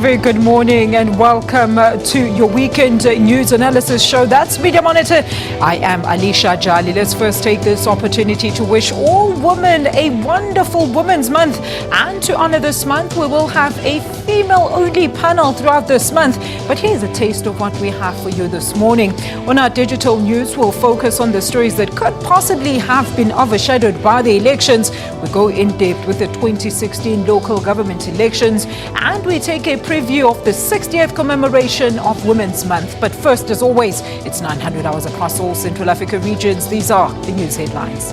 very good morning and welcome to your weekend news analysis show. That's Media Monitor. I am Alisha Jali. Let's first take this opportunity to wish all women a wonderful Women's Month. And to honor this month, we will have a female-only panel throughout this month. But here's a taste of what we have for you this morning. On our digital news, we'll focus on the stories that could possibly have been overshadowed by the elections. We go in depth with the 2016 local government elections, and we take a preview of the 60th commemoration of Women's Month. But first, as always, it's 900 hours across all Central Africa regions. These are the news headlines.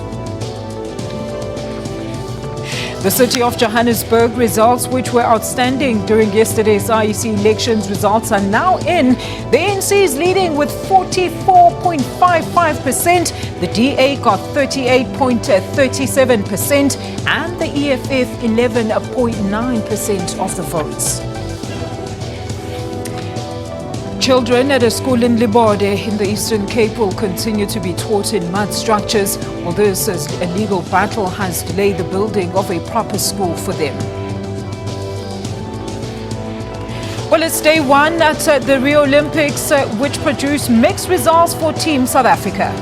The city of Johannesburg results, which were outstanding during yesterday's IEC elections, results are now in. The ANC is leading with 44.55%. The DA got 38.37%, and the EFF 11.9% of the votes. Children at a school in Libode in the Eastern Cape will continue to be taught in mud structures, although this a legal battle has delayed the building of a proper school for them. Well, it's day one at the Rio Olympics, which produced mixed results for Team South Africa.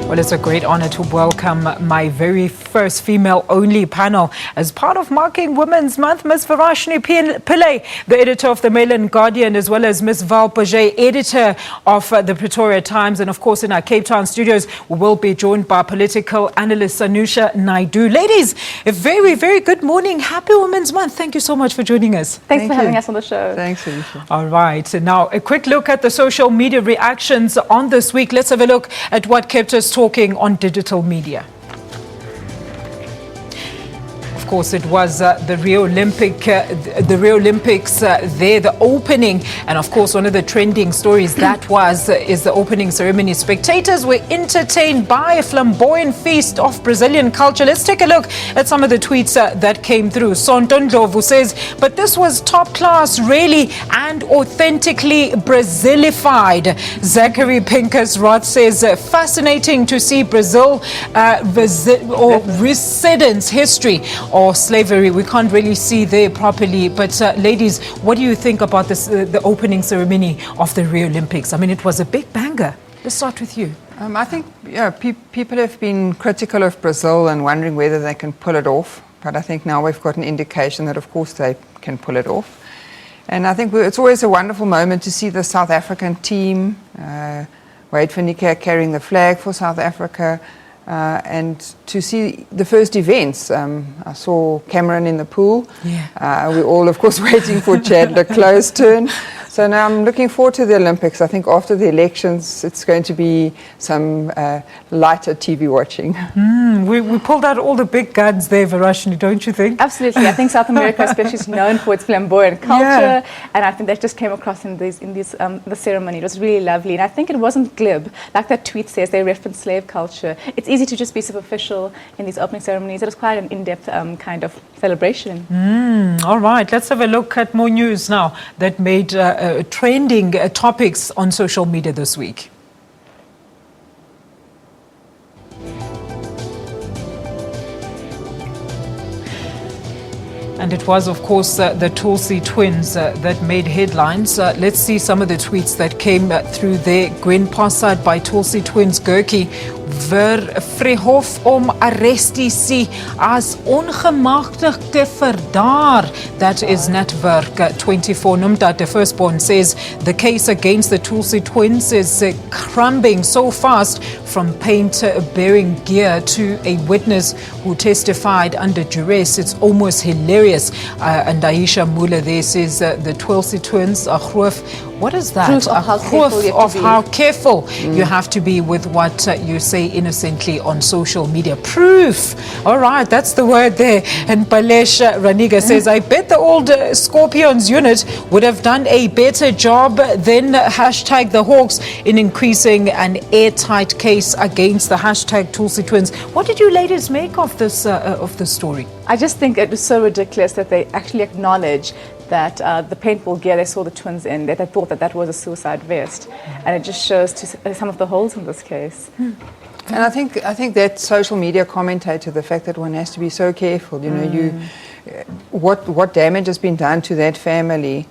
Well, it's a great honor to welcome my very first female-only panel. As part of marking Women's Month, Ms. Varashni Pillay, the editor of the Mail and Guardian, as well as Ms. Val Paget, editor of the Pretoria Times, and of course in our Cape Town studios, we will be joined by political analyst Sanusha Naidu. Ladies, a very, very good morning. Happy Women's Month. Thank you so much for joining us. Thanks for having us on the show. Thanks, Alicia. All right. Now, a quick look at the social media reactions on this week. Let's have a look at what kept us talking on digital media. Of course, it was the Rio Olympics there, the opening, and of course one of the trending stories is the opening ceremony. Spectators were entertained by a flamboyant feast of Brazilian culture. Let's take a look at some of the tweets that came through. Sontondlovu says, but this was top class, really, and authentically Brazilified. Zachary Pincus Roth says, fascinating to see Brazil residence history or slavery. We can't really see there properly. But ladies, what do you think about this, the opening ceremony of the Rio Olympics? I mean, it was a big banger. Let's start with you. I think people have been critical of Brazil and wondering whether they can pull it off. But I think now we've got an indication that, of course, they can pull it off. And I think it's always a wonderful moment to see the South African team, Wade van Niekerk carrying the flag for South Africa, and to see the first events. I saw Cameron in the pool. Yeah. We're all, of course, waiting for Chandler Close's turn. So now I'm looking forward to the Olympics. I think after the elections, it's going to be some lighter TV watching. We pulled out all the big guns there, Varashni, don't you think? Absolutely. I think South America especially is known for its flamboyant culture, and I think that just came across in the ceremony. It was really lovely, and I think it wasn't glib. Like that tweet says, they referenced slave culture. It's easy to just be superficial in these opening ceremonies. It was quite an in-depth kind of celebration. All right, let's have a look at more news now that made trending topics on social media this week. And it was, of course, the Tulsi twins that made headlines. Let's see some of the tweets that came through there. Gwen Possard by Tulsi twins Gurkie. Vervrehof om arrestasie as ongemagtigde verdaar. That is Network 24. Numdat, the firstborn, says the case against the Tulsi twins is crumbling so fast, from paint-bearing gear to a witness who testified under duress. It's almost hilarious. And Aisha Mula there says the Tulsi twins are groof What is that? Proof of how careful you have to of be. how careful you have to be with what you say innocently on social media. Proof. All right, that's the word there. And Balesh Raniga says, I bet the old Scorpions unit would have done a better job than hashtag the Hawks in increasing an airtight case against the hashtag Tulsi twins. What did you ladies make of this story? I just think it was so ridiculous that they actually acknowledge that the paintball gear they saw the twins in, that they thought that was a suicide vest. And it just shows to some of the holes in this case. And I think that social media commentator, the fact that one has to be so careful, you know, what damage has been done to that family.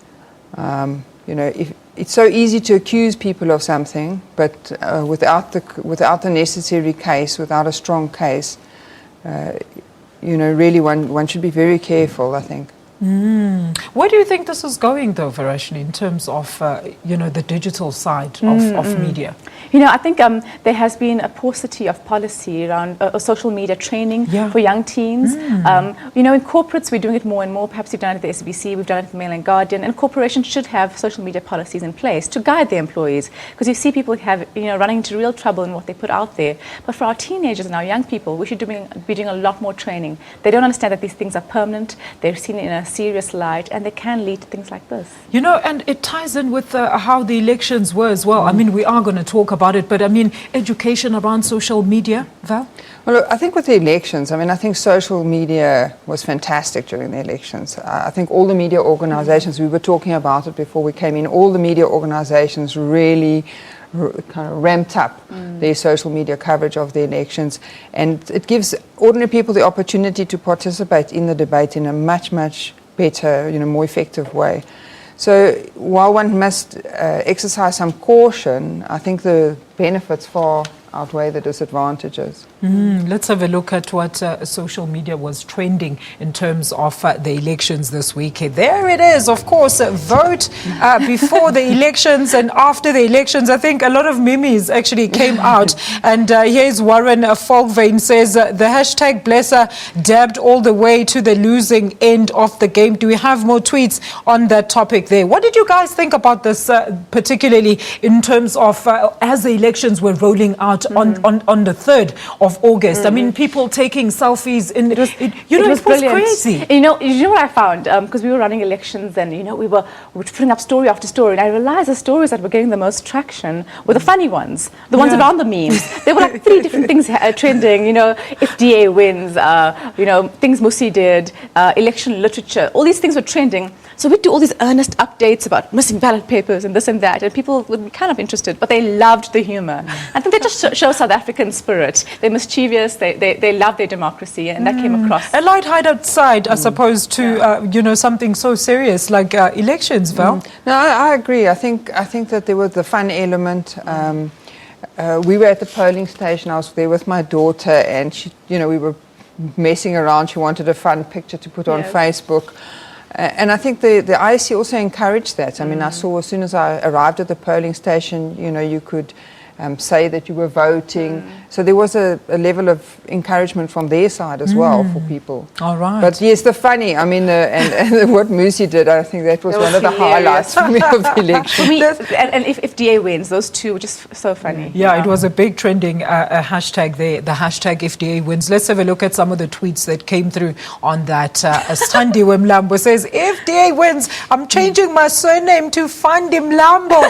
You know, if it's so easy to accuse people of something, but without the necessary case, without a strong case, you know, really one should be very careful, I think. Where do you think this is going, though, Varashni, in terms of, you know, the digital side of media? You know, I think there has been a paucity of policy around social media training for young teens. You know, in corporates, we're doing it more and more. Perhaps we've done it at the SABC, we've done it at the Mail and Guardian, and corporations should have social media policies in place to guide their employees, because you see people running into real trouble in what they put out there. But for our teenagers and our young people, we should be doing a lot more training. They don't understand that these things are permanent. They're seen in a serious light, and they can lead to things like this. You know, and it ties in with how the elections were as well. I mean, we are going to talk about it, but I mean, education around social media, Val? Well, look, I think with the elections, I mean, I think social media was fantastic during the elections. I think all the media organizations, we were talking about it before we came in, all the media organizations really kind of ramped up their social media coverage of the elections, and it gives ordinary people the opportunity to participate in the debate in a much, much better, you know, more effective way. So while one must exercise some caution, I think the benefits far outweigh the disadvantages. Let's have a look at what social media was trending in terms of the elections this weekend. There it is, of course, vote before the elections and after the elections. I think a lot of memes actually came out. And here's Warren Folkvane says, the hashtag blesser dabbed all the way to the losing end of the game. Do we have more tweets on that topic there? What did you guys think about this, particularly in terms of as the elections were rolling out on the 3rd of August? I mean, people taking selfies. It was brilliant. Crazy. You know what I found? Because we were running elections, and, you know, we were putting up story after story, and I realized the stories that were getting the most traction were the funny ones, the ones around the memes. There were like 3 different things trending, you know, if DA wins, you know, things Musi did, election literature, all these things were trending. So we'd do all these earnest updates about missing ballot papers and this and that, and people would be kind of interested, but they loved the humor. I think they just show South African spirit. They're mischievous, they love their democracy, and that came across. A light-hearted side as opposed to, you know, something so serious like elections, Val. No, I agree. I think that there was the fun element. We were at the polling station. I was there with my daughter, and she, you know, we were messing around. She wanted a fun picture to put on Facebook. And I think the IEC also encouraged that. I mean, I saw as soon as I arrived at the polling station, you know, you could say that you were voting. So there was a level of encouragement from their side as well for people. All right. But yes, the funny, I mean, and what Musi did, I think that was one of the highlights for me of the election. For me, and if DA wins, those two were just so funny. Yeah, it was a big trending hashtag there, the hashtag if DA wins. Let's have a look at some of the tweets that came through on that. Standi Mlambo says, if DA wins, I'm changing my surname to Fandi Mlambo.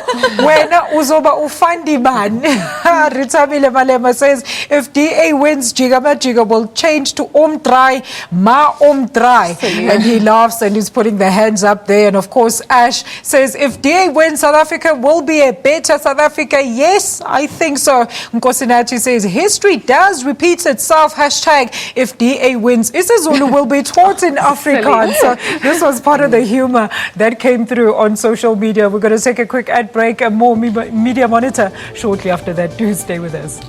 Wena uzoba ufandi man. Ritabile Malema says, if DA wins, Jiga will change to Omdrai, Ma Omdrai. And he laughs and he's putting the hands up there. And of course, Ash says, if DA wins, South Africa will be a better South Africa. Yes, I think so. Nkosinachi says, history does repeat itself. Hashtag, if DA wins, isiZulu will be taught in Afrikaans. So this was part of the humor that came through on social media. We're going to take a quick ad break and more Media Monitor shortly after that. Do stay with us.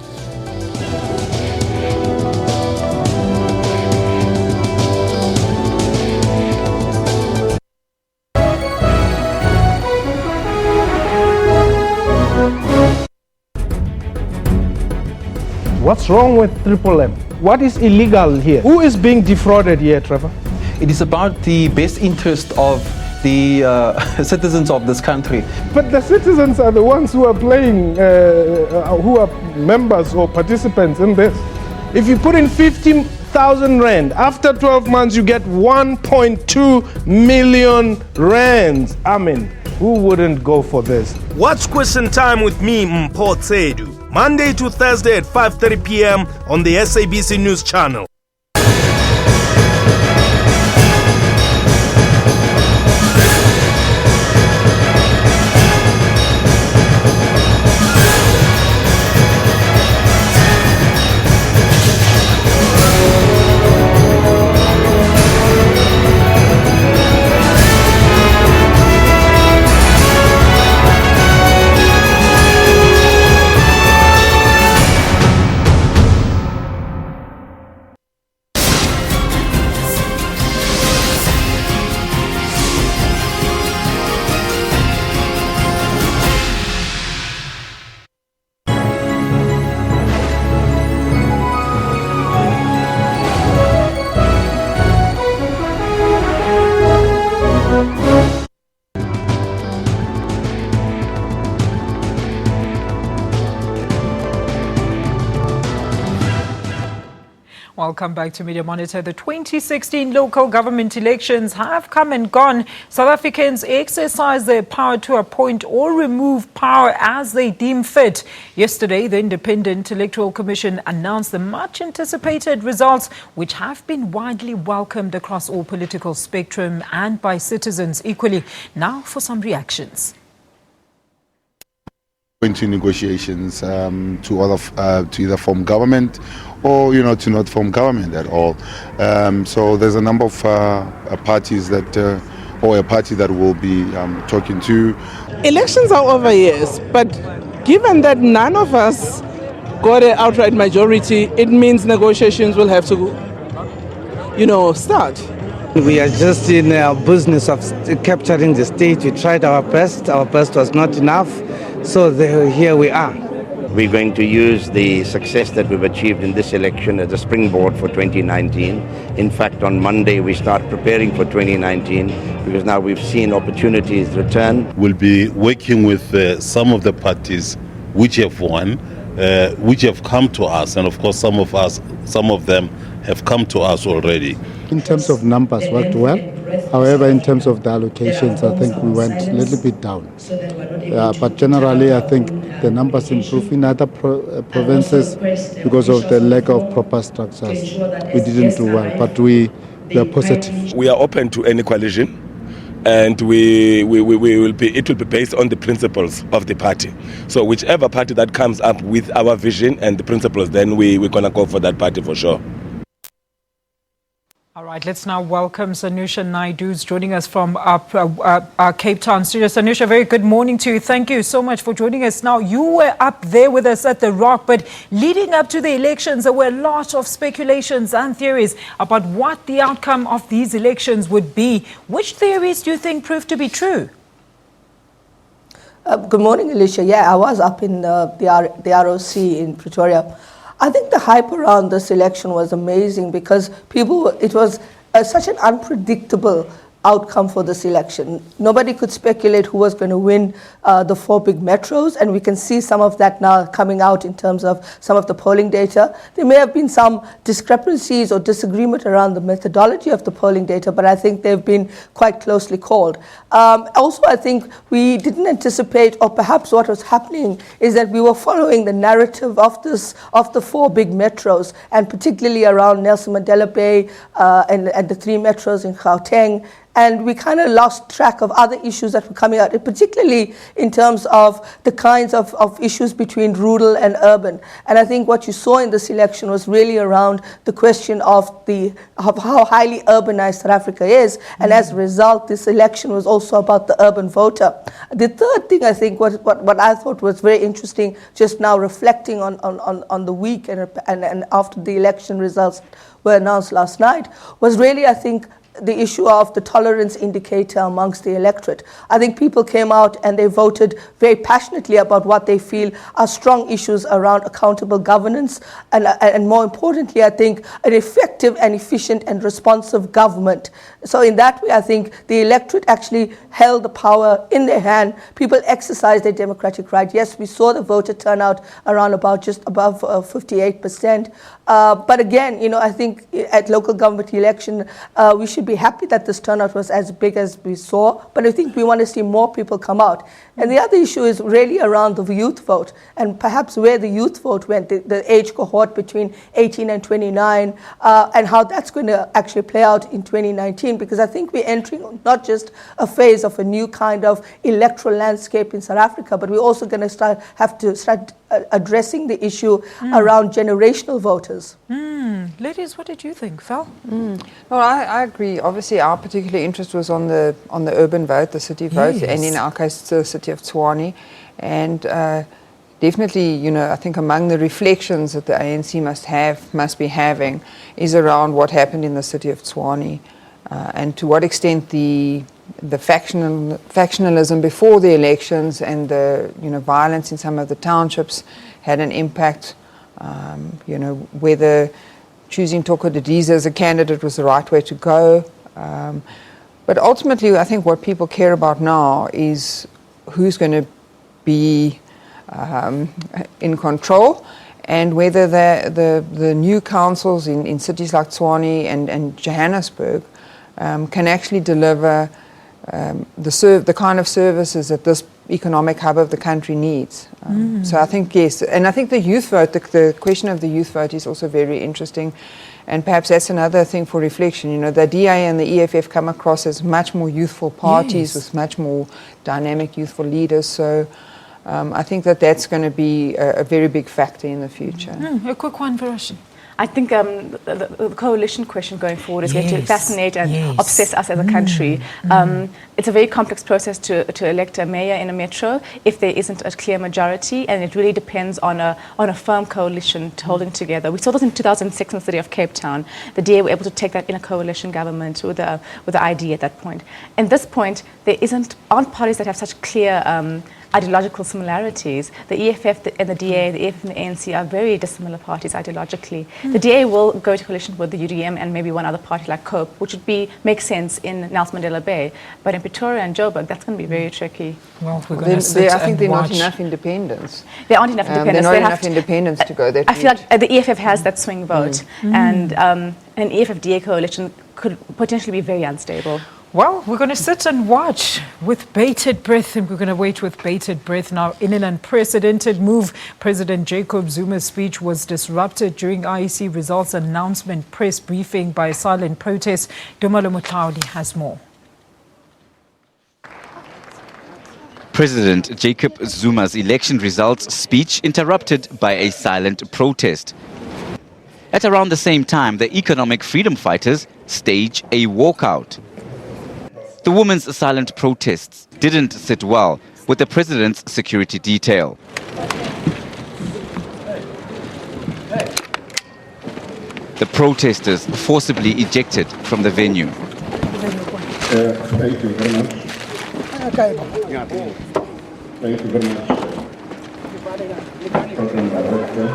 What's wrong with Triple M? What is illegal here? Who is being defrauded here, Trevor? It is about the best interest of the citizens of this country. But the citizens are the ones who are playing, who are members or participants in this. If you put in 15,000 rand, after 12 months you get 1.2 million rands. I mean, who wouldn't go for this? Watch Question Time with me, Mpho Tsedu, Monday to Thursday at 5:30 p.m. on the SABC News Channel. Welcome back to Media Monitor. The 2016 local government elections have come and gone. South Africans exercise their power to appoint or remove power as they deem fit. Yesterday, the Independent Electoral Commission announced the much-anticipated results, which have been widely welcomed across all political spectrum and by citizens equally. Now for some reactions. Into negotiations to either form government or to not form government at all. So there's a number of parties that or a party that we'll be talking to. Elections are over, yes, but given that none of us got an outright majority, it means negotiations will have to start. We are just in our business of capturing the state. We tried our best was not enough, so here we are. We're going to use the success that we've achieved in this election as a springboard for 2019. In fact, on Monday we start preparing for 2019 because now we've seen opportunities return. We'll be working with some of the parties which have won, which have come to us, and of course some of them have come to us already. In terms of numbers, worked well. However, in terms of the allocations, I think we went a little bit down. But generally, I think the numbers improved in other provinces because of the lack of proper structures. We didn't do well, but we are positive. We are open to any coalition, and we will be. It will be based on the principles of the party. So whichever party that comes up with our vision and the principles, then we're gonna go for that party for sure. All right, let's now welcome Sanusha Naidu, who's joining us from our Cape Town studio. Sanusha, very good morning to you. Thank you so much for joining us. Now, you were up there with us at the Rock, but leading up to the elections, there were a lot of speculations and theories about what the outcome of these elections would be. Which theories do you think proved to be true? Good morning, Alicia. Yeah, I was up in the ROC in Pretoria. I think the hype around this election was amazing because it was such an unpredictable outcome for this election. Nobody could speculate who was going to win the four big metros, and we can see some of that now coming out in terms of some of the polling data. There may have been some discrepancies or disagreement around the methodology of the polling data, but I think they've been quite closely called. Also, I think we didn't anticipate, or perhaps what was happening is that we were following the narrative of the four big metros, and particularly around Nelson Mandela Bay and the three metros in Gauteng. And we kind of lost track of other issues that were coming out, particularly in terms of the kinds of issues between rural and urban. And I think what you saw in this election was really around the question of how highly urbanized South Africa is. And as a result, this election was also about the urban voter. The third thing I think, what I thought was very interesting, just now reflecting on the week and after the election results were announced last night, was really, I think, the issue of the tolerance indicator amongst the electorate. I think people came out and they voted very passionately about what they feel are strong issues around accountable governance and more importantly, I think, an effective and efficient and responsive government. So in that way, I think the electorate actually held the power in their hand. People exercised their democratic right. Yes, we saw the voter turnout around about just above 58%. But again, I think at local government election, we should be happy that this turnout was as big as we saw. But I think we want to see more people come out. And the other issue is really around the youth vote and perhaps where the youth vote went, the age cohort between 18 and 29, and how that's going to actually play out in 2019. Because I think we're entering not just a phase of a new kind of electoral landscape in South Africa, but we're also going to have to start addressing the issue around generational voters. Ladies, what did you think, Val? Well, I agree. Obviously, our particular interest was on the urban vote, the city vote, Yes. and in our case, the city of Tshwane. And definitely, I think among the reflections that the ANC must be having is around what happened in the city of Tshwane, and to what extent the factionalism before the elections and the violence in some of the townships had an impact. Whether choosing Toko Didiza as a candidate was the right way to go. But ultimately, I think what people care about now is who's going to be in control, and whether the new councils in cities like Tshwane and Johannesburg can actually deliver the kind of services that this economic hub of the country needs. So I think, yes, and I think the youth vote, the question of the youth vote is also very interesting, and perhaps that's another thing for reflection. The DA and the EFF come across as much more youthful parties, yes, with much more dynamic youthful leaders, so I think that's going to be a very big factor in the future. A quick one, Varashi. I think the coalition question going forward is going to Yes. fascinate and Yes. obsess us as a country. It's a very complex process to elect a mayor in a metro if there isn't a clear majority, and it really depends on a firm coalition holding together. We saw this in 2006 in the city of Cape Town. The DA were able to take that in a coalition government with the ID at that point. At this point, there aren't parties that have such clear ideological similarities. The EFF and the DA, the EFF and the ANC are very dissimilar parties ideologically. The DA will go to coalition with the UDM and maybe one other party like COPE, which would make sense in Nelson Mandela Bay. But in Pretoria and Joburg, that's going to be very tricky. Well, we're going to sit I think and there are watch. not enough independents. There aren't enough independents. There are not enough independents to go that I feel route. like the EFF has that swing vote, and an EFF-DA coalition could potentially be very unstable. Well, we're going to sit and watch with bated breath, and we're going to wait with bated breath. Now, in an unprecedented move, President Jacob Zuma's speech was disrupted during IEC results announcement press briefing by silent protest. Dumalo Mutaudi has more. President Jacob Zuma's election results speech interrupted by a silent protest. At around the same time, the economic freedom fighters stage a walkout. The women's silent protests didn't sit well with the president's security detail. The protesters forcibly ejected from the venue. Thank you very much. Thank you very much. Program Director.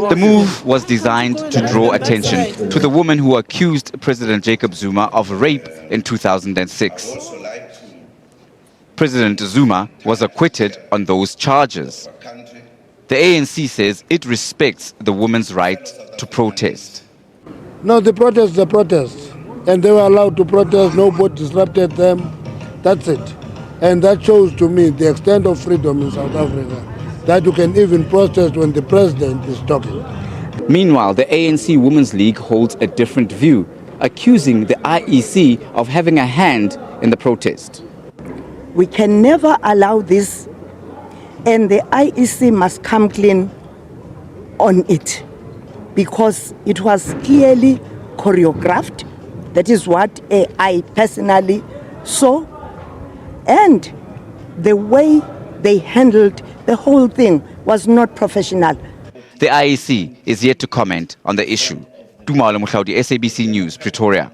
The move was designed to draw attention to the woman who accused President Jacob Zuma of rape in 2006. President Zuma was acquitted on those charges. The ANC says it respects the woman's right to protest. No, the protest is a protest, and they were allowed to protest. Nobody disrupted them. That's it. And that shows to me the extent of freedom in South Africa, that you can even protest when the president is talking. Meanwhile, the ANC Women's League holds a different view, accusing the IEC of having a hand in the protest. We can never allow this, and the IEC must come clean on it, because it was clearly choreographed. That is what I personally saw. And the way they handled the whole thing was not professional. The IEC is yet to comment on the issue. Tumalo Mutlaudi, SABC News, Pretoria.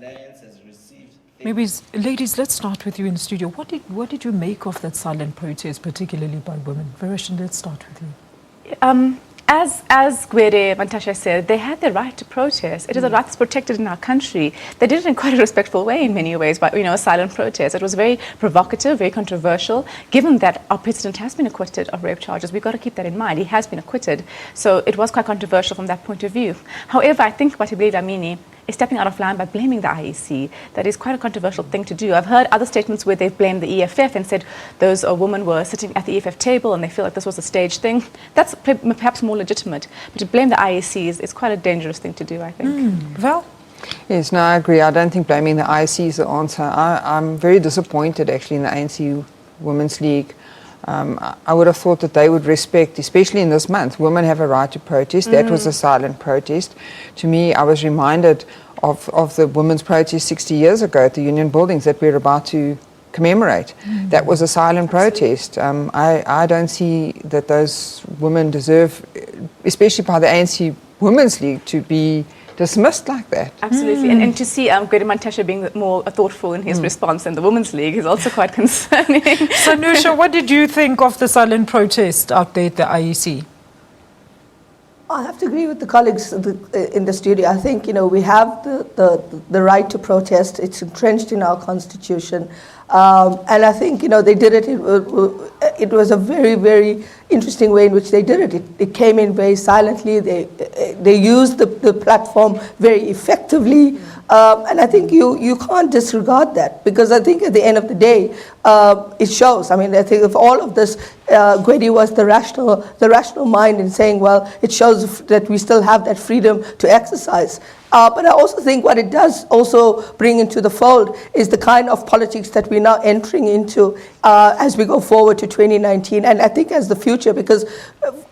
Maybe, ladies, let's start with you in the studio. What did you make of that silent protest, particularly by women? Varishan, let's start with you. As Gwede Mantashe said, they had the right to protest. It is a right that's protected in our country. They did it in quite a respectful way in many ways, but a silent protest. It was very provocative, very controversial. Given that our president has been acquitted of rape charges, we've got to keep that in mind. He has been acquitted, so it was quite controversial from that point of view. However, I think Batibile Dlamini is stepping out of line by blaming the IEC. That is quite a controversial thing to do. I've heard other statements where they've blamed the EFF and said those women were sitting at the EFF table and they feel like this was a staged thing. That's perhaps more legitimate. But to blame the IEC is quite a dangerous thing to do, I think. Val? Yes, no, I agree. I don't think blaming the IEC is the answer. I'm very disappointed, actually, in the ANC Women's League. I would have thought that they would respect, especially in this month, women have a right to protest. That was a silent protest. To me, I was reminded of the women's protest 60 years ago at the Union Buildings that we're about to commemorate. That was a silent protest. I don't see that those women deserve, especially by the ANC Women's League, to be dismissed like that. Absolutely. And to see Gwede Mantashe being more thoughtful in his response than the Women's League is also quite concerning. So, Nusha, what did you think of the silent protest out there at the IEC? I have to agree with the colleagues in the studio. I think, we have the right to protest. It's entrenched in our constitution. And I think, they did it. It was a very, very interesting way in which they did it. It came in very silently. They used the platform very effectively. And I think you can't disregard that, because I think at the end of the day, it shows. I mean, I think of all of this, Gwede was the rational mind in saying, well, it shows that we still have that freedom to exercise. But I also think what it does also bring into the fold is the kind of politics that we're now entering into as we go forward to 2019, and I think as the future, because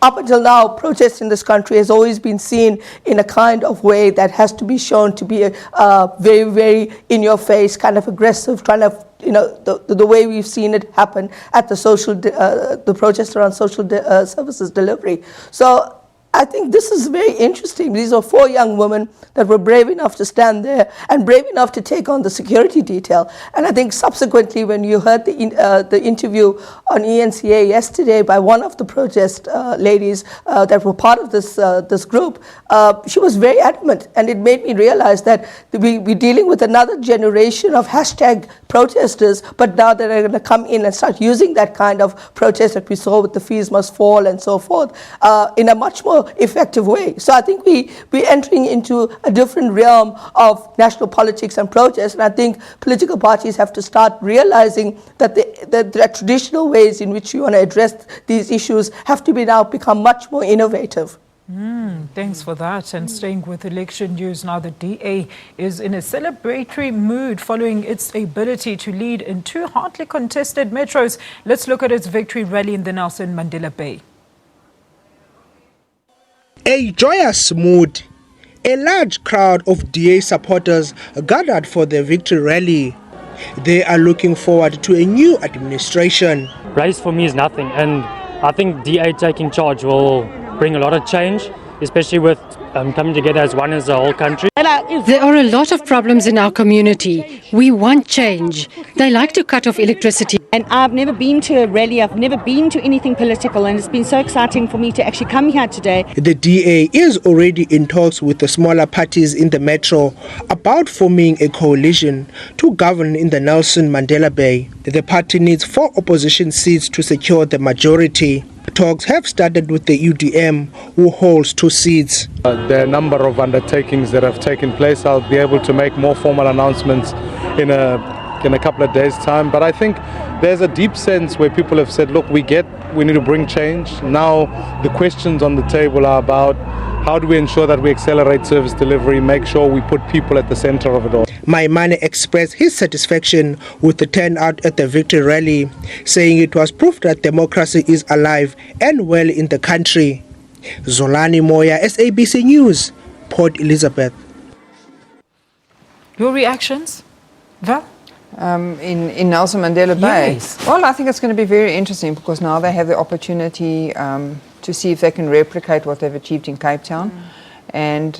up until now, protest in this country has always been seen in a kind of way that has to be shown to be a very, very in-your-face, kind of aggressive, trying to, the way we've seen it happen at the protest around social services delivery. So I think this is very interesting. These are 4 young women that were brave enough to stand there and brave enough to take on the security detail. And I think subsequently, when you heard the interview on ENCA yesterday by one of the protest ladies that were part of this group, she was very adamant, and it made me realize that we're dealing with another generation of hashtag protesters, but now that are going to come in and start using that kind of protest that we saw with the fees must fall and so forth in a much more effective way. So I think we're entering into a different realm of national politics and protest, and I think political parties have to start realizing that the traditional ways in which you want to address these issues have to become much more innovative. Thanks for that. And staying with election news now, the DA is in a celebratory mood following its ability to lead in 2 hotly contested metros. Let's look at its victory rally in the Nelson Mandela Bay. A joyous mood. A large crowd of DA supporters gathered for the victory rally. They are looking forward to a new administration. Race for me is nothing, and I think DA taking charge will bring a lot of change, especially with coming together as one as a whole country. There are a lot of problems in our community. We want change. They like to cut off electricity. And I've never been to a rally, I've never been to anything political, and it's been so exciting for me to actually come here today. The DA is already in talks with the smaller parties in the metro about forming a coalition to govern in the Nelson Mandela Bay. The party needs 4 opposition seats to secure the majority. Talks have started with the UDM, who holds 2 seats. There are a number of undertakings that have taken place. I'll be able to make more formal announcements in a couple of days' time. But I think there's a deep sense where people have said, look, we need to bring change. Now the questions on the table are about how do we ensure that we accelerate service delivery, make sure we put people at the center of it all. Maimane expressed his satisfaction with the turnout at the victory rally, saying it was proof that democracy is alive and well in the country. Zolani Moya, SABC News, Port Elizabeth. Your reactions, Val? In Nelson Mandela Bay? Yes. Well, I think it's going to be very interesting because now they have the opportunity to see if they can replicate what they've achieved in Cape Town. And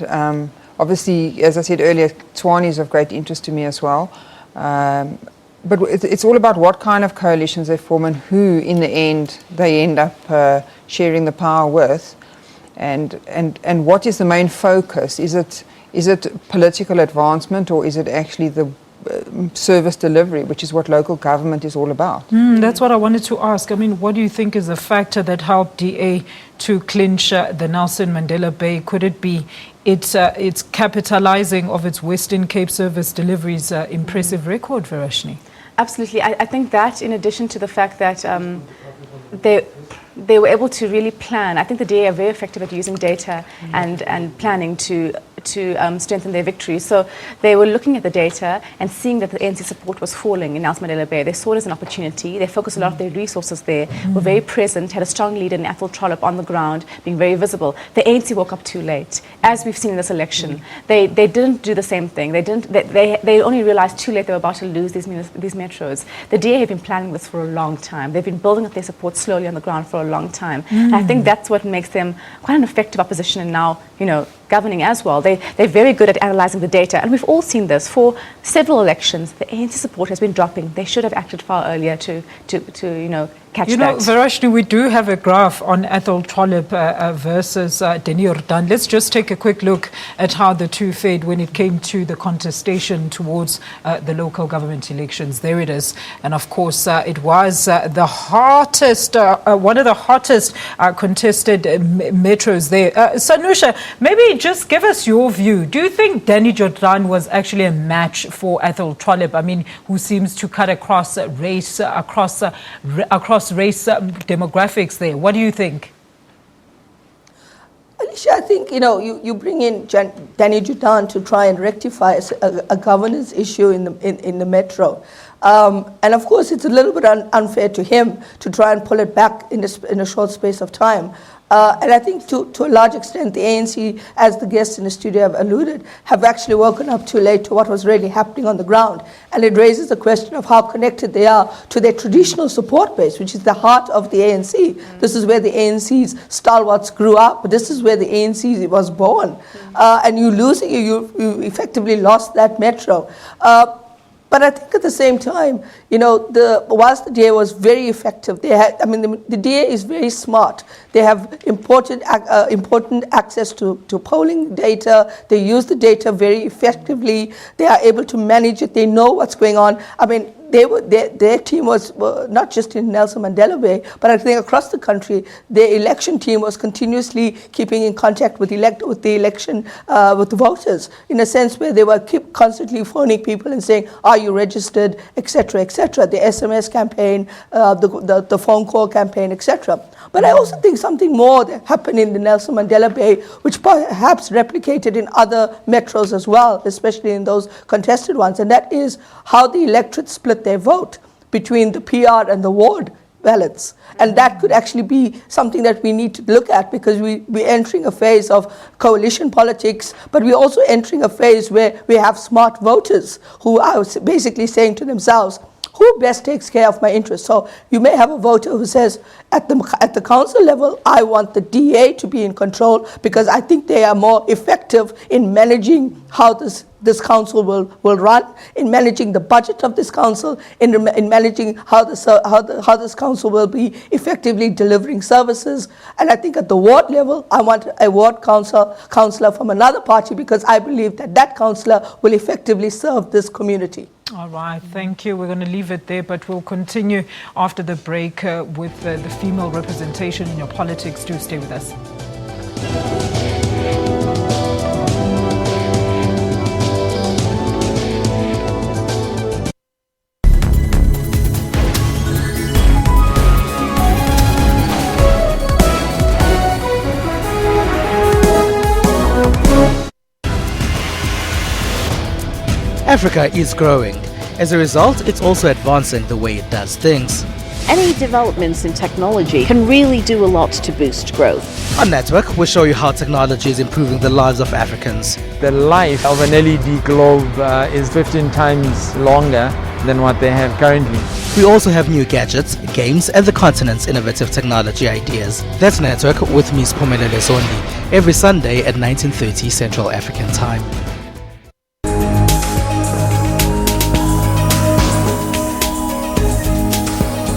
obviously, as I said earlier, Tshwane is of great interest to me as well. But it's all about what kind of coalitions they form and who, in the end, they end up sharing the power with. And what is the main focus? Is it political advancement, or is it actually the service delivery, which is what local government is all about? That's what I wanted to ask. I mean, what do you think is the factor that helped DA to clinch the Nelson Mandela Bay? Could it be its capitalizing of its Western Cape service deliveries impressive record, Varashni? Absolutely. I think that, in addition to the fact that they were able to really plan. I think the DA are very effective at using data and planning to strengthen their victory. So they were looking at the data and seeing that the ANC support was falling in Nelson Mandela Bay. They saw it as an opportunity. They focused a lot of their resources there, were very present, had a strong leader in Athol Trollip on the ground, being very visible. The ANC woke up too late, as we've seen in this election. They didn't do the same thing. They only realized too late they were about to lose these metros. The DA have been planning this for a long time. They've been building up their support slowly on the ground for a long time. And I think that's what makes them quite an effective opposition, and now, governing as well. They're very good at analysing the data, and we've all seen this. For several elections, the ANC support has been dropping. They should have acted far earlier to catch that. Varashni, we do have a graph on Athol Trollip versus Denny Jordan. Let's just take a quick look at how the two fared when it came to the contestation towards the local government elections. There it is. And of course, it was the hottest, one of the hottest contested metros there. Sanusha, maybe just give us your view. Do you think Denny Jordan was actually a match for Athol Trollip? I mean, who seems to cut across race, across race demographics there. What do you think? Alicia, I think, you bring in Danny Jordan to try and rectify a governance issue in the metro. And of course, it's a little bit unfair to him to try and pull it back in a short space of time. And I think to a large extent, the ANC, as the guests in the studio have alluded, have actually woken up too late to what was really happening on the ground. And it raises the question of how connected they are to their traditional support base, which is the heart of the ANC. This is where the ANC's stalwarts grew up. This is where the ANC was born. And you effectively lost that metro. But I think at the same time, whilst the DA was very effective, the DA is very smart. They have important access to polling data. They use the data very effectively. They are able to manage it. They know what's going on. I mean, their team was not just in Nelson Mandela Bay, but I think across the country, their election team was continuously keeping in contact with the voters, in a sense where they were constantly phoning people and saying, "Are you registered?" etc., etc. The SMS campaign, the phone call campaign, etc. But I also think something more that happened in the Nelson Mandela Bay, which perhaps replicated in other metros as well, especially in those contested ones, and that is how the electorate split their vote between the PR and the ward ballots. And that could actually be something that we need to look at, because we're entering a phase of coalition politics, but we're also entering a phase where we have smart voters who are basically saying to themselves, who best takes care of my interests? So you may have a voter who says, at the council level, I want the DA to be in control because I think they are more effective in managing how this council will run, in managing the budget of this council, in managing how this council will be effectively delivering services. And I think at the ward level, I want a ward councillor from another party, because I believe that councillor will effectively serve this community. All right, thank you. We're going to leave it there, but we'll continue after the break with the female representation in your politics. Do stay with us. Africa is growing. As a result, it's also advancing the way it does things. Any developments in technology can really do a lot to boost growth. On Network, we'll show you how technology is improving the lives of Africans. The life of an LED globe is 15 times longer than what they have currently. We also have new gadgets, games, and the continent's innovative technology ideas. That's Network with me, Spumelele Zondi, every Sunday at 19:30 Central African Time.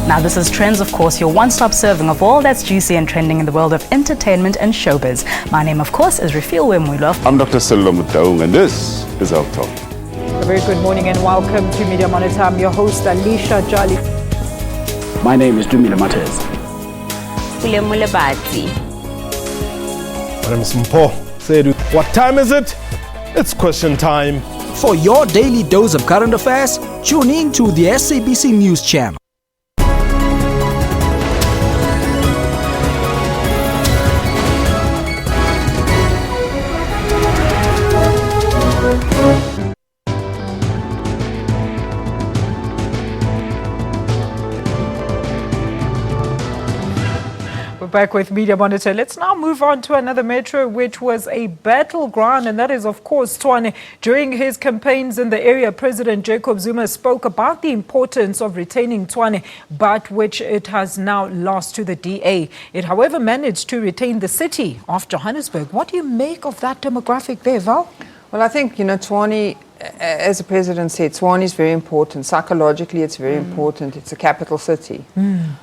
Now this is Trends, of course, your one-stop serving of all that's juicy and trending in the world of entertainment and showbiz. My name, of course, is Refill Wemulov. I'm Dr. Selom Daung, and this is our talk. A very good morning and welcome to Media Monitor. I'm your host, Alicia Jali. My name is Dumile Matters. William Mulabati. My name is Mpo Sedu. What time is it? It's question time. For your daily dose of current affairs, tune in to the SABC News Channel. Back with Media Monitor. Let's now move on to another metro which was a battleground, and that is of course Tshwane. During his campaigns in the area, President Jacob Zuma spoke about the importance of retaining Tshwane, but which it has now lost to the DA. It however managed to retain the city of Johannesburg. What do you make of that demographic there, Val? Well, I think, Tshwane, as the president said, Tshwane is very important. Psychologically, it's very important. It's a capital city. You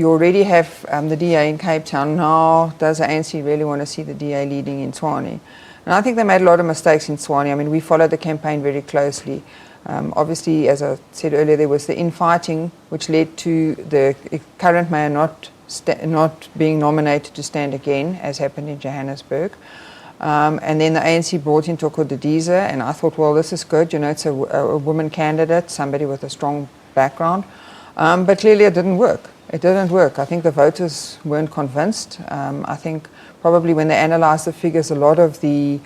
already have the DA in Cape Town. Now, does the ANC really want to see the DA leading in Tshwane? And I think they made a lot of mistakes in Tshwane. I mean, we followed the campaign very closely. Obviously, as I said earlier, there was the infighting, which led to the current mayor not being nominated to stand again, as happened in Johannesburg. And then the ANC brought in Toko Didiza, and I thought, well, this is good. It's a woman candidate, somebody with a strong background. But clearly it didn't work. It didn't work. I think the voters weren't convinced. I think probably when they analysed the figures, a lot of the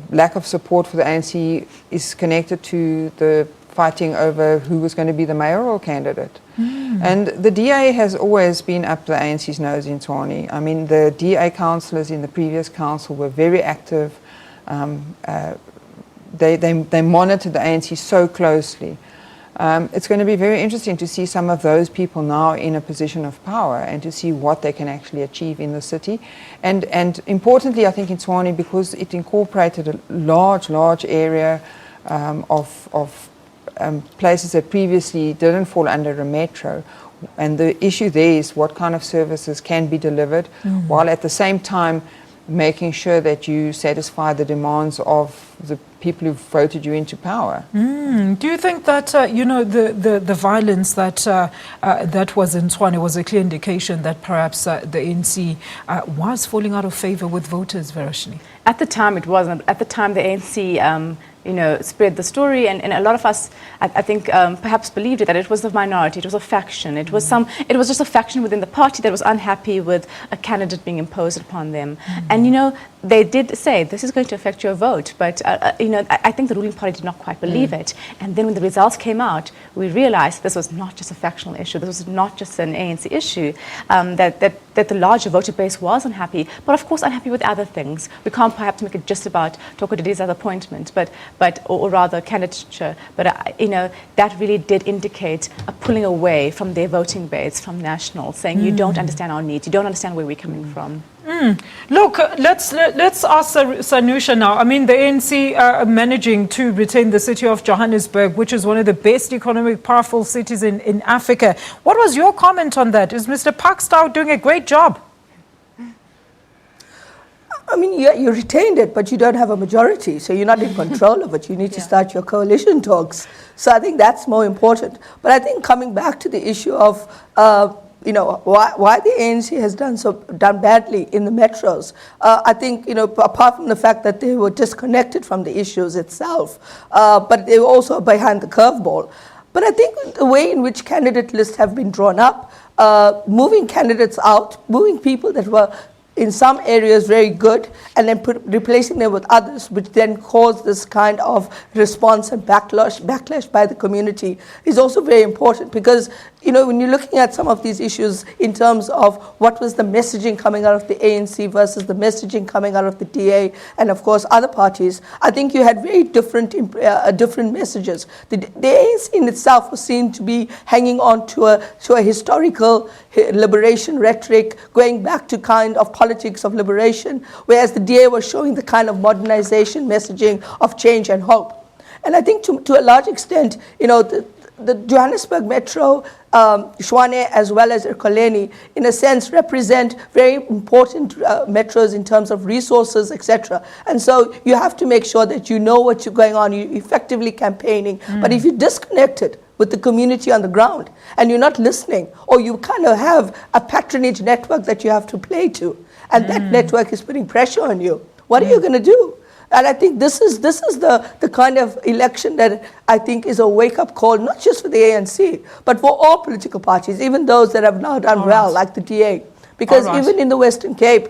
lack of support for the ANC is connected to the fighting over who was going to be the mayoral candidate. And the DA has always been up the ANC's nose in Tshwane. I mean, the DA councillors in the previous council were very active. They monitored the ANC so closely. It's going to be very interesting to see some of those people now in a position of power and to see what they can actually achieve in the city. And importantly, I think in Tshwane, because it incorporated a large area of places that previously didn't fall under a metro. And the issue there is what kind of services can be delivered, while at the same time making sure that you satisfy the demands of the people who voted you into power. Do you think that, the violence that was in Tshwane was a clear indication that perhaps the ANC was falling out of favor with voters, Verashni? At the time it wasn't. At the time the ANC spread the story, and a lot of us, I think, perhaps believed it, that it was the minority, it was a faction. It was just a faction within the party that was unhappy with a candidate being imposed upon them. And, they did say, this is going to affect your vote, but, I think the ruling party did not quite believe it. And then when the results came out, we realized this was not just a factional issue, this was not just an ANC issue, that the larger voter base was unhappy, but of course unhappy with other things. We can't perhaps make it just about Toko Didiza's appointment, or rather candidature, but that really did indicate a pulling away from their voting base, from National, saying you don't understand our needs, you don't understand where we're coming from. Look, let's ask Sanusha now. I mean, the ANC managing to retain the city of Johannesburg, which is one of the best economic powerful cities in Africa. What was your comment on that? Is Mr. Pakstow doing a great job? I mean, you retained it, but you don't have a majority, so you're not in control of it. You need to start your coalition talks. So I think that's more important. But I think coming back to the issue of why the ANC has done badly in the metros. I think, apart from the fact that they were disconnected from the issues itself, but they were also behind the curveball. But I think the way in which candidate lists have been drawn up, moving candidates out, moving people that were in some areas very good, and then replacing them with others, which then cause this kind of response and backlash by the community, is also very important. Because, you know, when you're looking at some of these issues in terms of what was the messaging coming out of the ANC versus the messaging coming out of the DA and of course other parties, I think you had very different messages. The ANC in itself was seen to be hanging on to a historical liberation rhetoric, going back to kind of politics of liberation, whereas the DA was showing the kind of modernization messaging of change and hope. And I think to a large extent, you know, the Johannesburg Metro, Tshwane as well as Ekurhuleni, in a sense represent very important metros in terms of resources, etc. And so you have to make sure that you know what's going on, you're effectively campaigning. But if you're disconnected with the community on the ground and you're not listening, or you kind of have a patronage network that you have to play to, and that network is putting pressure on you, what are you going to do? And I think this is the kind of election that I think is a wake-up call, not just for the ANC, but for all political parties, even those that have now done well, like the DA. Because even in the Western Cape,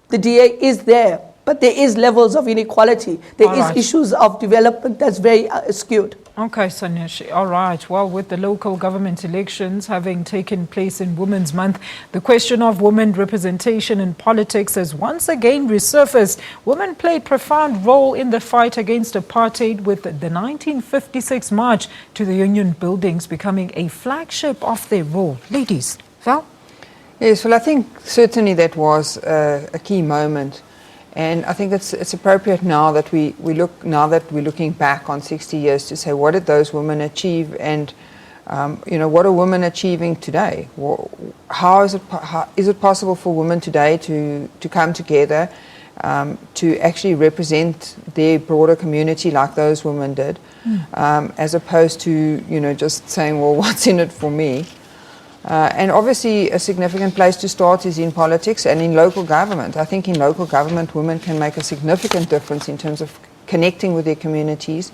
the DA is there, but there is levels of inequality. There is issues of development that's very skewed. Okay, Sanushi. All right. Well, with the local government elections having taken place in Women's Month, the question of women representation in politics has once again resurfaced. Women played a profound role in the fight against apartheid, with the 1956 March to the Union Buildings becoming a flagship of their role. Ladies, Val? Yes, well, I think certainly that was a key moment. And I think it's appropriate now that we're looking back on 60 years to say, what did those women achieve, and you know, what are women achieving today? How is it possible for women today to come together to actually represent their broader community like those women did, as opposed to, you know, just saying, well, what's in it for me? And obviously a significant place to start is in politics and in local government. I think in local government women can make a significant difference in terms of connecting with their communities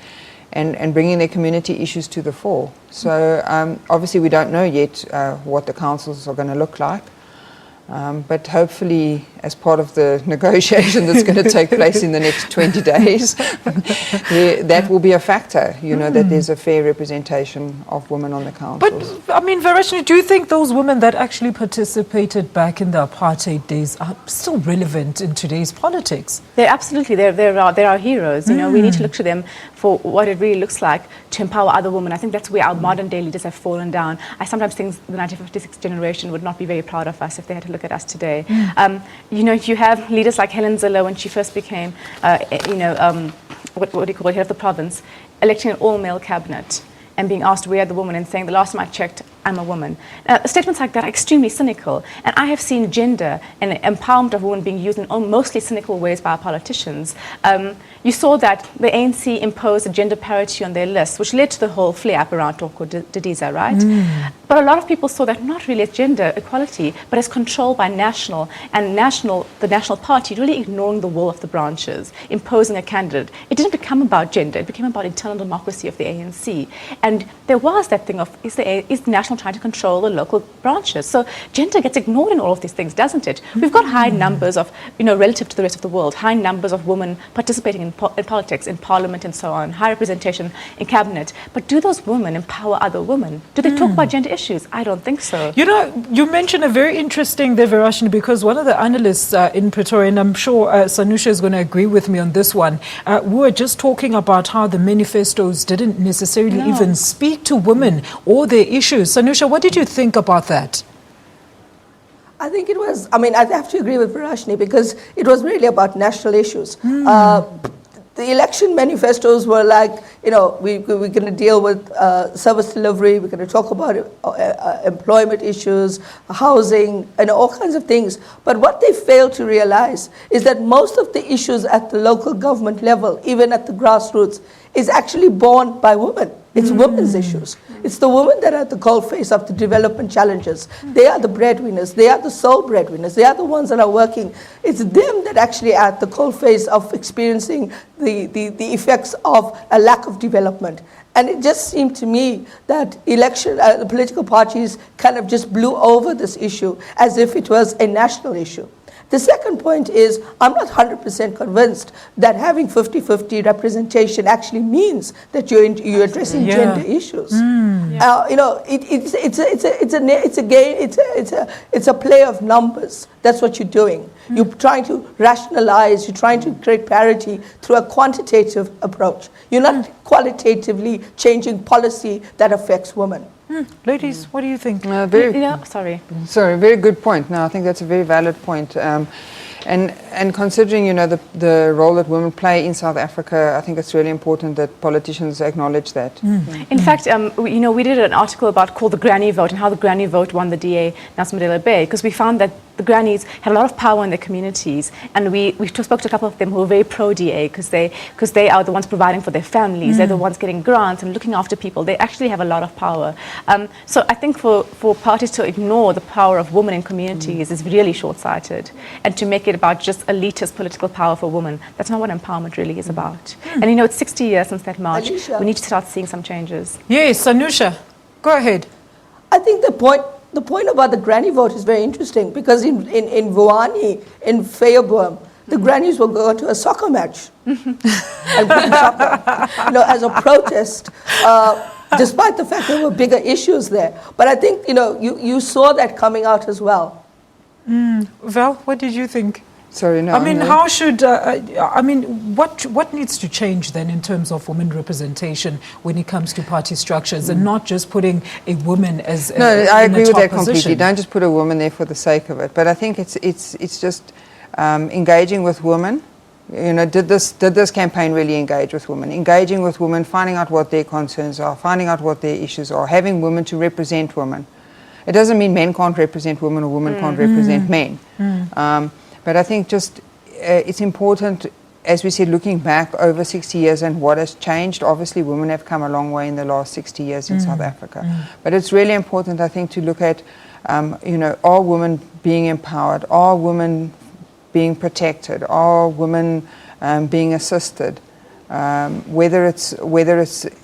and bringing their community issues to the fore. So obviously we don't know yet what the councils are going to look like. But hopefully, as part of the negotiation that's going to take place in the next 20 days, that will be a factor, you know, that there's a fair representation of women on the councils. But, I mean, Varashni, do you think those women that actually participated back in the apartheid days are still relevant in today's politics? They're absolutely, they're our heroes. You know, we need to look to them for what it really looks like to empower other women. I think that's where our modern day leaders have fallen down. I sometimes think the 1956 generation would not be very proud of us if they had to look at us today. You know, you have leaders like Helen Zille, when she first became, what do you call it, head of the province, electing an all-male cabinet and being asked where are the women, and saying, the last time I checked, I'm a woman. Statements like that are extremely cynical, and I have seen gender and empowerment of women being used in mostly cynical ways by our politicians. You saw that the ANC imposed a gender parity on their list, which led to the whole flare-up around Toko Didiza, right? But a lot of people saw that not really as gender equality, but as control by the national party really ignoring the will of the branches, imposing a candidate. It didn't become about gender, it became about internal democracy of the ANC. And there was that thing of, is the national trying to control the local branches? So gender gets ignored in all of these things, doesn't it? We've got high numbers of, you know, relative to the rest of the world, high numbers of women participating in politics, in parliament and so on, high representation in cabinet. But do those women empower other women? Do they talk about gender issues? I don't think so. You know, you mentioned a very interesting there, Varashni, because one of the analysts in Pretoria, and I'm sure Sanusha is going to agree with me on this one, we were just talking about how the manifestos didn't necessarily even speak to women or their issues. Sanusha, what did you think about that? I think it was, I mean, I have to agree with Varashni, because it was really about national issues. The election manifestos were like, you know, we're going to deal with service delivery, we're going to talk about employment issues, housing, and all kinds of things. But what they failed to realize is that most of the issues at the local government level, even at the grassroots, is actually borne by women. It's women's issues. It's the women that are at the coalface of the development challenges. They are the breadwinners. They are the sole breadwinners. They are the ones that are working. It's them that actually are at the coalface of experiencing the effects of a lack of development. And it just seemed to me that the political parties kind of just blew over this issue as if it was a national issue. The second point is, I'm not 100% convinced that having 50-50 representation actually means that you're addressing gender issues. It's a play of numbers. That's what you're doing. You're trying to rationalize, you're trying to create parity through a quantitative approach. You're not qualitatively changing policy that affects women. Ladies, what do you think? Sorry, very good point. No, I think that's a very valid point. And considering, the role that women play in South Africa, I think it's really important that politicians acknowledge that. In fact, we did an article called the Granny Vote and how the Granny Vote won the DA Nelson Mandela Bay, because we found that the grannies had a lot of power in their communities, and we spoke to a couple of them who were very pro-DA because they are the ones providing for their families. They're the ones getting grants and looking after people. They actually have a lot of power. So I think for parties to ignore the power of women in communities is really short-sighted, and to make it about just elitist political power for women. That's not what empowerment really is about. And it's 60 years since that march. Alicia. We need to start seeing some changes. Yes, Anusha, go ahead. I think the point about the granny vote is very interesting, because in Vuani, in Feyerboom, the grannies will go to a soccer match and play soccer, as a protest, despite the fact there were bigger issues there. But I think, you saw that coming out as well. Val, what did you think? Sorry, no. I mean, how should, what needs to change then in terms of women representation when it comes to party structures, and not just putting a woman as No, I agree with that position. completely. Don't just put a woman there for the sake of it. But I think it's just engaging with women. Did this campaign really engage with women? Engaging with women, finding out what their concerns are, finding out what their issues are, having women to represent women. It doesn't mean men can't represent women or women can't represent men. But I think just it's important, as we said, looking back over 60 years and what has changed. Obviously, women have come a long way in the last 60 years in South Africa. But it's really important, I think, to look at, are women being empowered? Are women being protected? Are women being assisted? Whether it's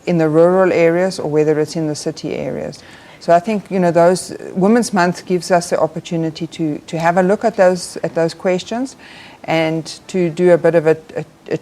in the rural areas or whether it's in the city areas. So I think, those Women's Month gives us the opportunity to have a look at those questions, and to do a bit of a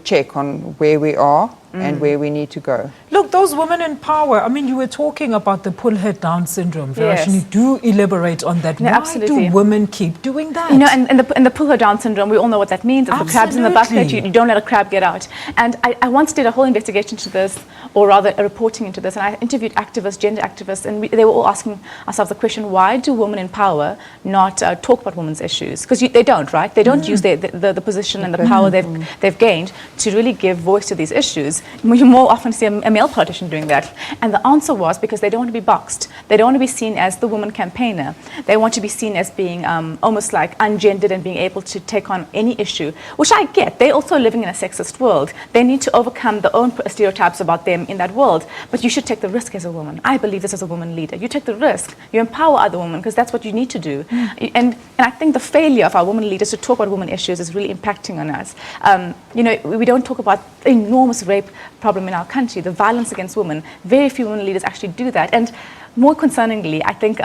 check on where we are and where we need to go. Look, those women in power, I mean, you were talking about the pull head down syndrome. Verashini, do elaborate on that. No, Why absolutely. do women keep doing that? And the pull her down syndrome, we all know what that means. It's the crabs in the bucket, you don't let a crab get out. And I once did a whole investigation into this, or rather a reporting into this, and I interviewed activists, gender activists, and they were all asking ourselves the question, why do women in power not talk about women's issues? Because they don't, right? They don't use the position and the power they've gained to really give voice to these issues. You more often see a male politician doing that. And the answer was because they don't want to be boxed. They don't want to be seen as the woman campaigner. They want to be seen as being almost like ungendered and being able to take on any issue, which I get. They're also living in a sexist world. They need to overcome their own stereotypes about them in that world. But you should take the risk as a woman. I believe this as a woman leader. You take the risk. You empower other women, because that's what you need to do. And I think the failure of our women leaders to talk about women issues is really impacting on us. We don't talk about the enormous rape problem in our country, the violence against women. Very few women leaders actually do that. And more concerningly, I think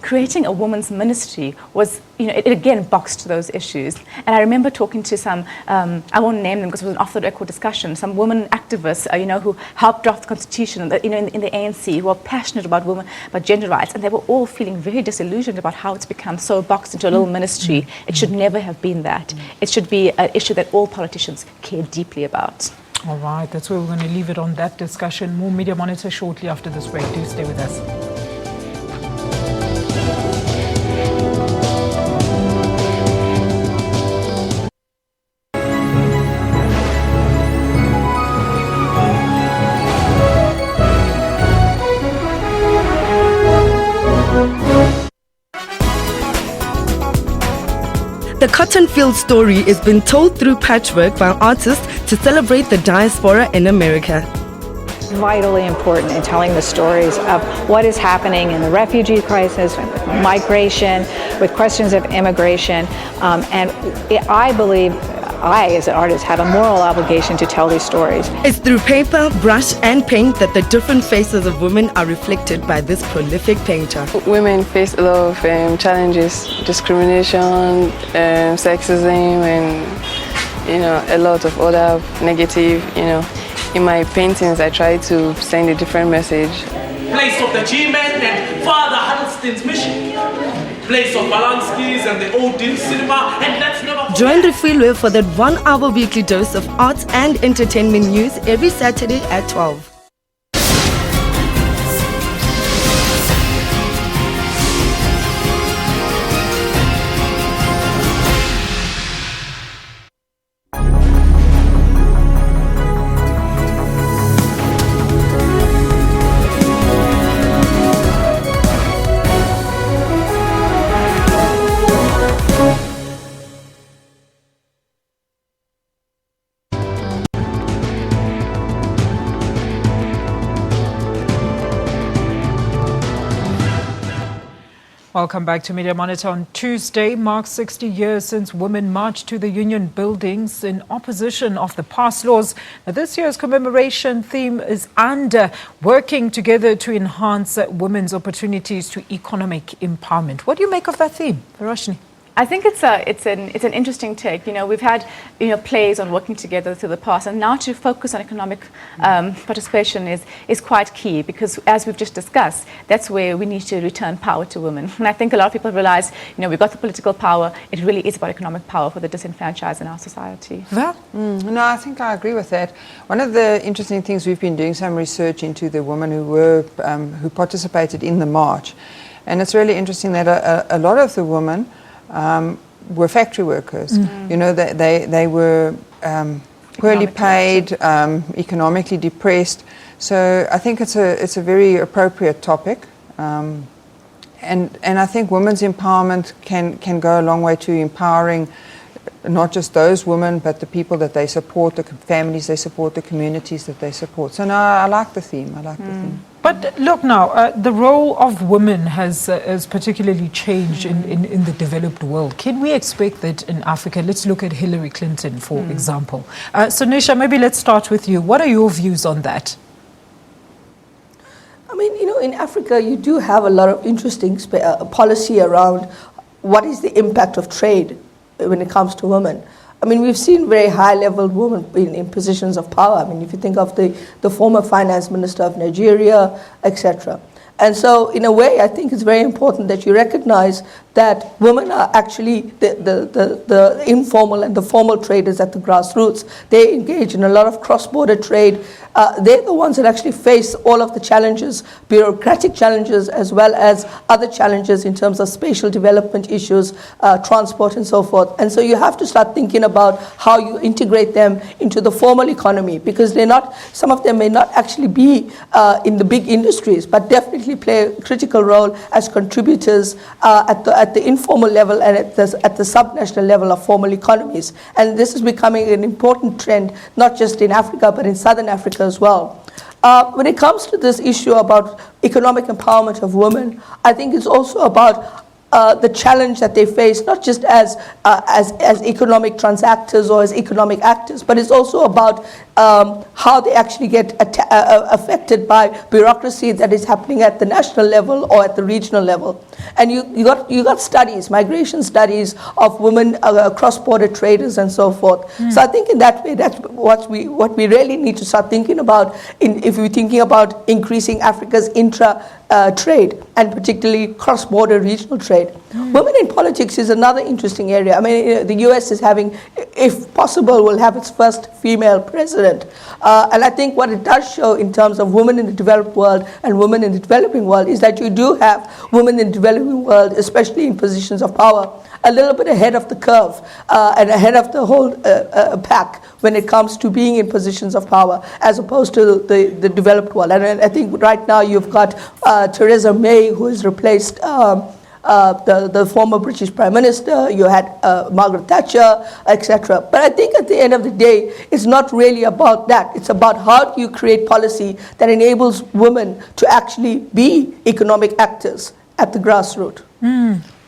creating a women's ministry was, it again boxed those issues. And I remember talking to some, I won't name them because it was an off-the-record discussion, some women activists, who helped draft the constitution, in the ANC, who are passionate about women, about gender rights, and they were all feeling very disillusioned about how it's become so boxed into a little ministry. It should never have been that. It should be an issue that all politicians care deeply about. All right, that's where we're going to leave it on that discussion. More Media Monitor shortly after this break. Do stay with us. The cotton field story is being told through patchwork by artists to celebrate the diaspora in America. Vitally important in telling the stories of what is happening in the refugee crisis, with migration, with questions of immigration, and I believe I, as an artist, have a moral obligation to tell these stories. It's through paper, brush, and paint that the different faces of women are reflected by this prolific painter. Women face a lot of challenges, discrimination, sexism, and a lot of other negative. In my paintings, I try to send a different message. Place of the G-Men and Father Huddleston's mission. Place of Balanski's and the Odeon cinema, and let's never forget. Join Refilwe for that 1 hour weekly dose of arts and entertainment news every Saturday at 12. Welcome back to Media Monitor. On Tuesday marks 60 years since women marched to the union buildings in opposition of the past laws. Now, this year's commemoration theme is under working together to enhance women's opportunities to economic empowerment. What do you make of that theme, Roshni? I think it's an interesting take. We've had plays on working together through the past, and now to focus on economic participation is quite key, because as we've just discussed, that's where we need to return power to women. And I think a lot of people realize, we've got the political power. It really is about economic power for the disenfranchised in our society. No, I think I agree with that. One of the interesting things, we've been doing some research into the women who participated in the march, and it's really interesting that a lot of the women were factory workers. They were poorly paid, economically depressed. So I think it's a very appropriate topic, and I think women's empowerment can go a long way to empowering not just those women, but the people that they support, the families they support, the communities that they support. So no, I like the theme. But look now, the role of women has particularly changed in the developed world. Can we expect that in Africa? Let's look at Hillary Clinton, for example. So Nisha, maybe let's start with you. What are your views on that? I mean, in Africa, you do have a lot of interesting policy around what is the impact of trade when it comes to women. I mean, we've seen very high-level women in positions of power. I mean, if you think of the former finance minister of Nigeria, etc. And so, in a way, I think it's very important that you recognize that women are actually the informal and the formal traders at the grassroots. They engage in a lot of cross-border trade. They're the ones that actually face all of the challenges, bureaucratic challenges, as well as other challenges in terms of spatial development issues, transport and so forth. And so you have to start thinking about how you integrate them into the formal economy, because some of them may not actually be in the big industries, but definitely play a critical role as contributors at the informal level and at the subnational level of formal economies. And this is becoming an important trend, not just in Africa, but in Southern Africa as well. When it comes to this issue about economic empowerment of women, I think it's also about the challenge that they face, not just as economic transactors or as economic actors, but it's also about how they actually get affected by bureaucracy that is happening at the national level or at the regional level. And you got studies, migration studies of women cross-border traders and so forth. So I think in that way, that's what we really need to start thinking about if we're thinking about increasing Africa's trade, and particularly cross-border regional trade. Women in politics is another interesting area. I mean, the US is having, if possible, will have its first female president. And I think what it does show in terms of women in the developed world and women in the developing world is that you do have women in the developing world, especially in positions of power, a little bit ahead of the curve and ahead of the whole pack when it comes to being in positions of power, as opposed to the developed world. And I think right now you've got Theresa May, who has replaced the former British Prime Minister. You had Margaret Thatcher, etc. But I think at the end of the day, it's not really about that. It's about how do you create policy that enables women to actually be economic actors at the grassroots.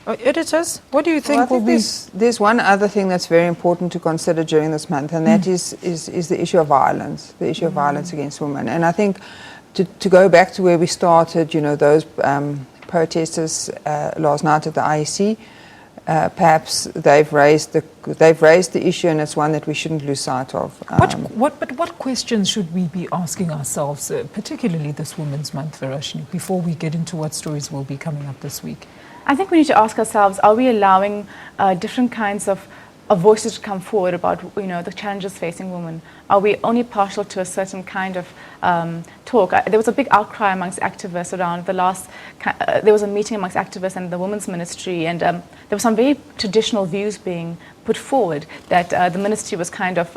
Editors, what do you think Well, I think there's one other thing that's very important to consider during this month, and that is the issue of violence, the issue of violence against women. And I think to go back to where we started, you know, those protesters last night at the IEC, perhaps they've raised the issue, and it's one that we shouldn't lose sight of. What questions should we be asking ourselves, particularly this Women's Month, Varashni, before we get into what stories will be coming up this week? I think we need to ask ourselves, are we allowing different kinds of voices to come forward about, you know, the challenges facing women? Are we only partial to a certain kind of talk? There was a big outcry amongst activists around the last, there was a meeting amongst activists and the Women's Ministry, and there were some very traditional views being put forward that the ministry was kind of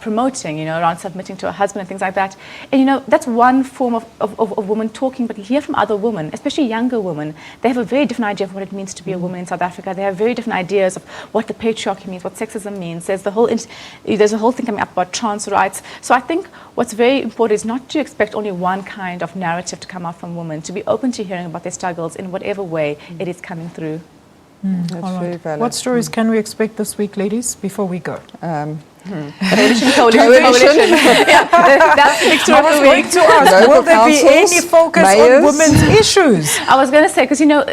promoting, you know, around submitting to a husband and things like that. And, you know, that's one form of women talking, but you hear from other women, especially younger women, they have a very different idea of what it means to be a woman in South Africa. They have very different ideas of what the patriarchy means, what sexism means. There's a whole thing coming up about trans rights. So I think what's very important is not to expect only one kind of narrative to come out from women, to be open to hearing about their struggles in whatever way it is coming through. That's very valid. What stories can we expect this week, ladies, before we go? Coalition. Yeah, that's the big story. I was going to ask, will there be any focus on women's issues? I was going to say, because, you know,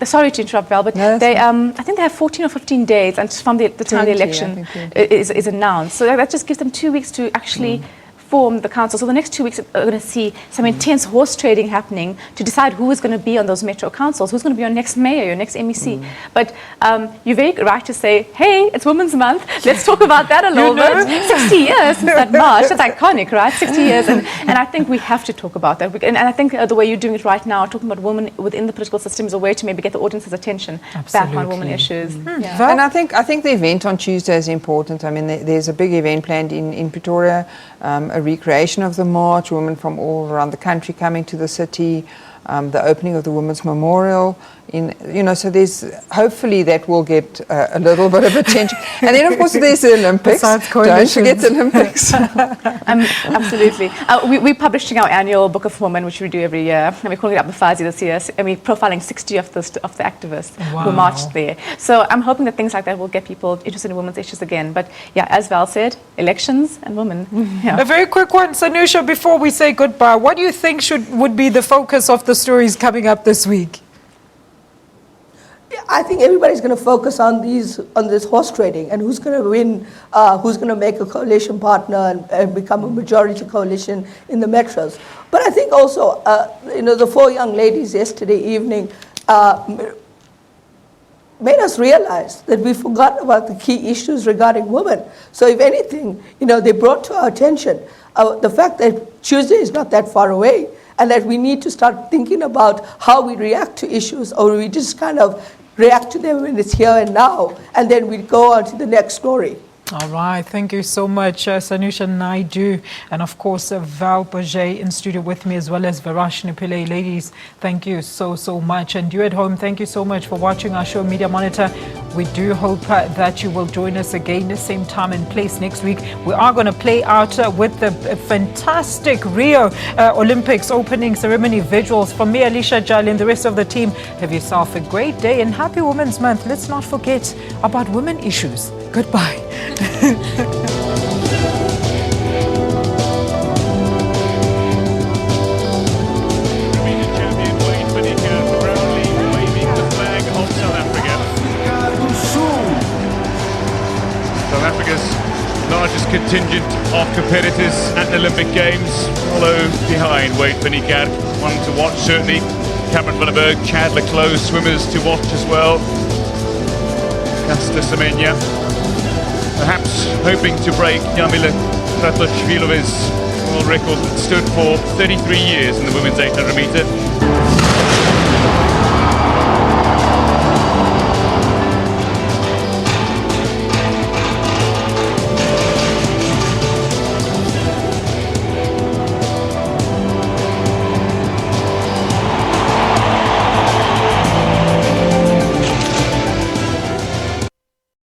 sorry to interrupt, Val, but they, I think they have 14 or 15 days and from the time the election is announced. So that just gives them 2 weeks to actually form the council. So the next 2 weeks are going to see some intense horse trading happening to decide who is going to be on those metro councils, who's going to be your next mayor, your next MEC. But you're very right to say, hey, it's Women's Month, let's talk about that a little bit. 60 years since that march, that's iconic, right? 60 years, and I think we have to talk about that. And I think the way you're doing it right now, talking about women within the political system, is a way to maybe get the audience's attention back on women issues. Yeah. And I think the event on Tuesday is important. I mean, there's a big event planned in Pretoria, a recreation of the march, women from all around the country coming to the city, the opening of the Women's Memorial. So there's, hopefully that will get a little bit of attention. And then, of course, there's the Olympics. Don't forget the Olympics. Absolutely. We're publishing our annual Book of Women, which we do every year. And we're calling it Abafazi this year. And we're profiling 60 of the activists who marched there. So I'm hoping that things like that will get people interested in women's issues again. But yeah, as Val said, elections and women. Yeah. A very quick one, Sanusha, before we say goodbye. What do you think would be the focus of the stories coming up this week? I think everybody's going to focus on this horse trading and who's going to win, who's going to make a coalition partner and become a majority coalition in the metros. But I think also, the 4 young ladies yesterday evening made us realize that we forgot about the key issues regarding women. So if anything, they brought to our attention the fact that Tuesday is not that far away, and that we need to start thinking about how we react to issues, or we just kind of react to them when it's here and now, and then we go on to the next story. All right, thank you so much, Sanusha Naidu, and of course Val Bourget in studio with me, as well as Varashni Pillay. Ladies, thank you so much, and you at home, thank you so much for watching our show, Media Monitor. We do hope that you will join us again the same time and place next week. We are going to play out with the fantastic Rio Olympics opening ceremony visuals. From me, Alicia Jali, and the rest of the team, have yourself a great day and happy Women's Month. Let's not forget about women issues. Goodbye. South Africa's largest contingent of competitors at the Olympic Games follow behind Wade van Niekerk. One to watch, certainly. Cameron van der Berg, Chad Leclos, swimmers to watch as well. Caster Semenya, perhaps hoping to break Jarmila Kratochvilova's world record that stood for 33 years in the women's 800 meter.